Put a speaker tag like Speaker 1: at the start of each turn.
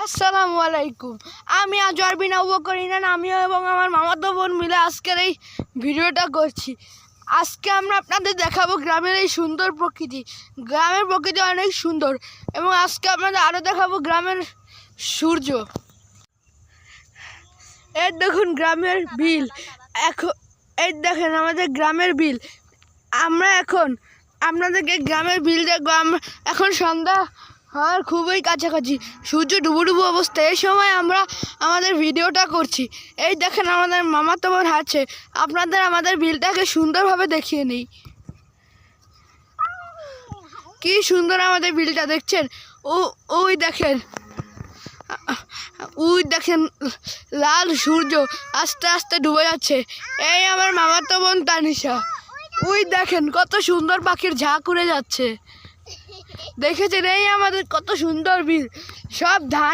Speaker 1: আসসালামু আলাইকুম। আমি আজ আরবিন আবু বকর ইনান, আমি এবং আমার মামাতো বোন মিলে আজকের এই ভিডিওটা করছি। আজকে আমরা আপনাদের দেখাবো গ্রামের এই সুন্দর প্রকৃতি। গ্রামের প্রকৃতি অনেক সুন্দর এবং আজকে আপনাদের আরও দেখাবো গ্রামের সূর্য। এই দেখুন গ্রামের বিল, এখন এই দেখেন আমাদের গ্রামের বিল। আমরা এখন আপনাদেরকে গ্রামের বিল দেখবো। আমরা এখন সন্ধ্যা হওয়ার খুবই কাছাকাছি, সূর্য ডুবো ডুবো অবস্থায় এই সময় আমরা আমাদের ভিডিওটা করছি। এই দেখেন আমাদের মামাতো বোন আছে, আপনাদের আমাদের বিলটাকে সুন্দরভাবে দেখিয়ে নিই। কি সুন্দর আমাদের বিলটা দেখছেন। ওই দেখেন, ওই দেখেন লাল সূর্য আস্তে আস্তে ডুবে যাচ্ছে। এই আমার মামাতো বোন তানিশা, ওই দেখেন কত সুন্দর পাখির ঝাঁক উড়ে যাচ্ছে। দেখেছেন, এই আমাদের কত সুন্দর বিল, সব ধান